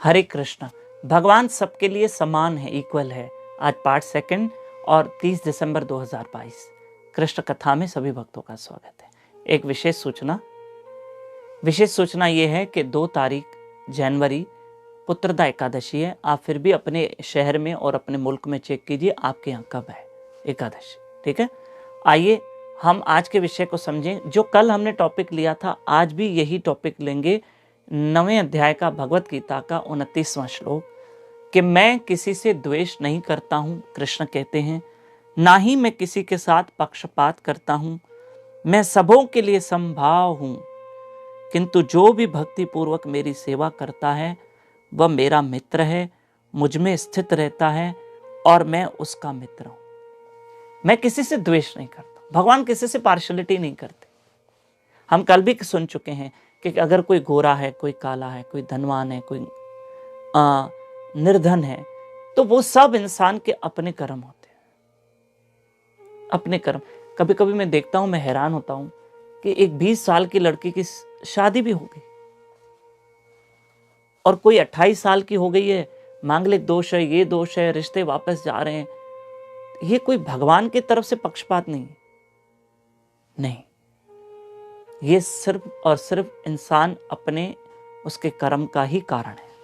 हरे कृष्ण। भगवान सबके लिए समान है, इक्वल है। आज पार्ट सेकंड और 30 दिसंबर 2022 कृष्ण कथा में सभी भक्तों का स्वागत है। एक विशेष सूचना ये है कि 2 तारीख जनवरी पुत्रदा एकादशी है। आप फिर भी अपने शहर में और अपने मुल्क में चेक कीजिए आपके यहाँ कब है एकादशी, ठीक है। आइए हम आज के विषय को समझें। जो कल हमने टॉपिक लिया था, आज भी यही टॉपिक लेंगे। 9वें अध्याय का भगवत गीता का 29वां श्लोक कि मैं किसी से द्वेष नहीं करता हूं, कृष्ण कहते हैं, ना ही मैं किसी के साथ पक्षपात करता हूं, मैं सबों के लिए समभाव हूं, किंतु जो भी भक्ति पूर्वक मेरी सेवा करता है वह मेरा मित्र है, मुझ में स्थित रहता है और मैं उसका मित्र हूं। मैं किसी से द्वेष नहीं करता। भगवान किसी से पार्शलिटी नहीं करते। हम कल भी सुन चुके हैं कि अगर कोई गोरा है, कोई काला है, कोई धनवान है, कोई निर्धन है, तो वो सब इंसान के अपने कर्म होते हैं, अपने कर्म। कभी कभी मैं देखता हूं, मैं हैरान होता हूं कि एक 20 साल की लड़की की शादी भी हो गई और कोई 28 साल की हो गई है, मांगलिक दोष है, ये दोष है, रिश्ते वापस जा रहे हैं। ये कोई भगवान की तरफ से पक्षपात नहीं, नहीं, ये सिर्फ और सिर्फ इंसान अपने उसके कर्म का ही कारण है।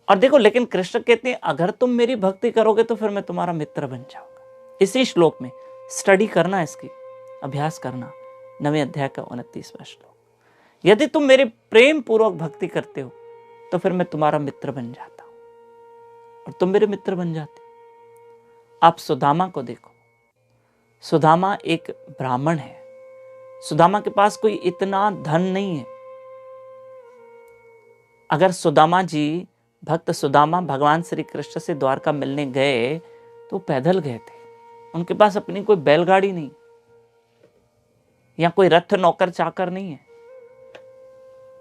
और देखो, लेकिन कृष्ण कहते हैं अगर तुम मेरी भक्ति करोगे तो फिर मैं तुम्हारा मित्र बन जाऊंगा। इसी श्लोक में स्टडी करना, इसकी अभ्यास करना। 9वें अध्याय का 29वां श्लोक, यदि तुम मेरे प्रेम पूर्वक भक्ति करते हो तो फिर मैं तुम्हारा मित्र बन जाता हूं और तुम मेरे मित्र बन जाते। आप सुदामा को देखो। सुदामा एक ब्राह्मण है। सुदामा के पास कोई इतना धन नहीं है। अगर सुदामा जी, भक्त सुदामा भगवान श्री कृष्ण से द्वारका मिलने गए तो पैदल गए थे। उनके पास अपनी कोई बैलगाड़ी नहीं या कोई रथ नौकर चाकर नहीं है।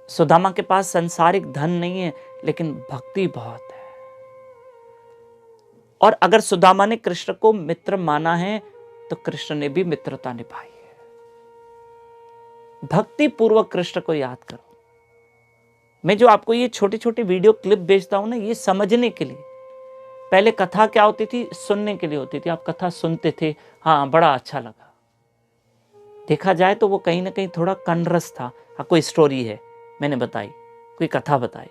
सुदामा के पास संसारिक धन नहीं है, लेकिन भक्ति बहुत है। और अगर सुदामा ने कृष्ण को मित्र माना है तो कृष्ण ने भी मित्रता निभाई है। भक्ति पूर्वक कृष्ण को याद करो। मैं जो आपको ये छोटी छोटी वीडियो क्लिप भेजता हूं ना, ये समझने के लिए। पहले कथा क्या होती थी? सुनने के लिए होती थी। आप कथा सुनते थे, हाँ बड़ा अच्छा लगा। देखा जाए तो वो कहीं ना कहीं थोड़ा कनरस था। हाँ, कोई स्टोरी है, मैंने बताई, कोई कथा बताई,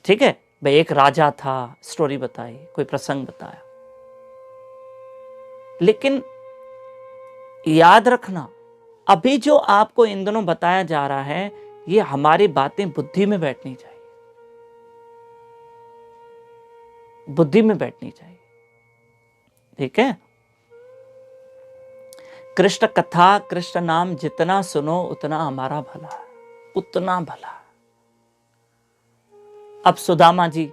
ठीक है भाई, एक राजा था, स्टोरी बताई, कोई प्रसंग बताया। लेकिन याद रखना, अभी जो आपको इन दिनों बताया जा रहा है, ये हमारी बातें बुद्धि में बैठनी चाहिए, बुद्धि में बैठनी चाहिए, ठीक है। कृष्ण कथा, कृष्ण नाम जितना सुनो उतना हमारा भला है, उतना भला है। अब सुदामा जी,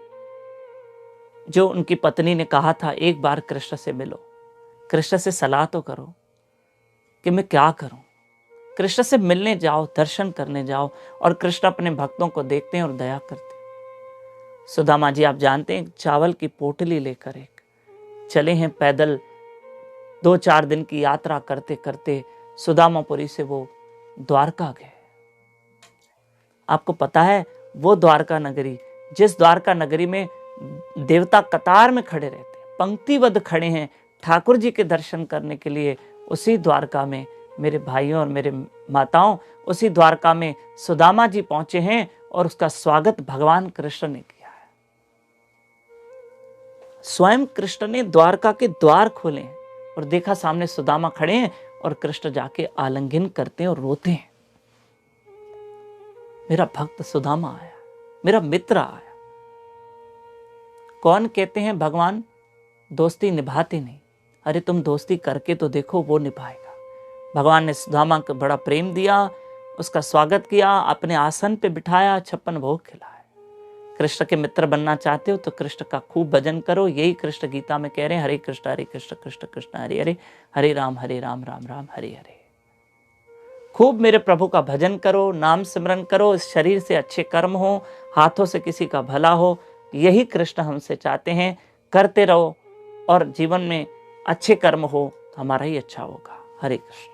जो उनकी पत्नी ने कहा था एक बार कृष्ण से मिलो, कृष्ण से सलाह तो करो कि मैं क्या करूं। कृष्ण से मिलने जाओ, दर्शन करने जाओ, और कृष्ण अपने भक्तों को देखते हैं और दया करते हैं। सुदामा जी, आप जानते हैं, चावल की पोटली लेकर एक चले हैं पैदल। 2-4 दिन की यात्रा करते करते सुदामापुरी से वो द्वारका गए। आपको पता है, वो द्वारका नगरी, जिस द्वारका नगरी में देवता कतार में खड़े रहते हैं, पंक्तिबद्ध खड़े हैं ठाकुर जी के दर्शन करने के लिए, उसी द्वारका में मेरे भाइयों और मेरे माताओं, उसी द्वारका में सुदामा जी पहुंचे हैं और उसका स्वागत भगवान कृष्ण ने किया है। स्वयं कृष्ण ने द्वारका के द्वार खोले हैं और देखा सामने सुदामा खड़े हैं और कृष्ण जाके आलिंगन करते हैं और रोते हैं। मेरा भक्त सुदामा आया, मेरा मित्र आया। कौन कहते हैं भगवान दोस्ती निभाते नहीं? अरे तुम दोस्ती करके तो देखो, वो निभाएगा। भगवान ने सुदामा को बड़ा प्रेम दिया, उसका स्वागत किया, अपने आसन पे बिठाया, 56 भोग खिलाए। कृष्ण के मित्र बनना चाहते हो तो कृष्ण का खूब भजन करो। यही कृष्ण गीता में कह रहे हैं, हरे कृष्ण कृष्ण कृष्ण हरे हरे, हरे राम राम राम हरे हरे। खूब मेरे प्रभु का भजन करो, नाम सिमरन करो, इस शरीर से अच्छे कर्म हो, हाथों से किसी का भला हो। यही कृष्ण हमसे चाहते हैं। करते रहो और जीवन में अच्छे कर्म हो, हमारा ही अच्छा होगा। हरे कृष्ण।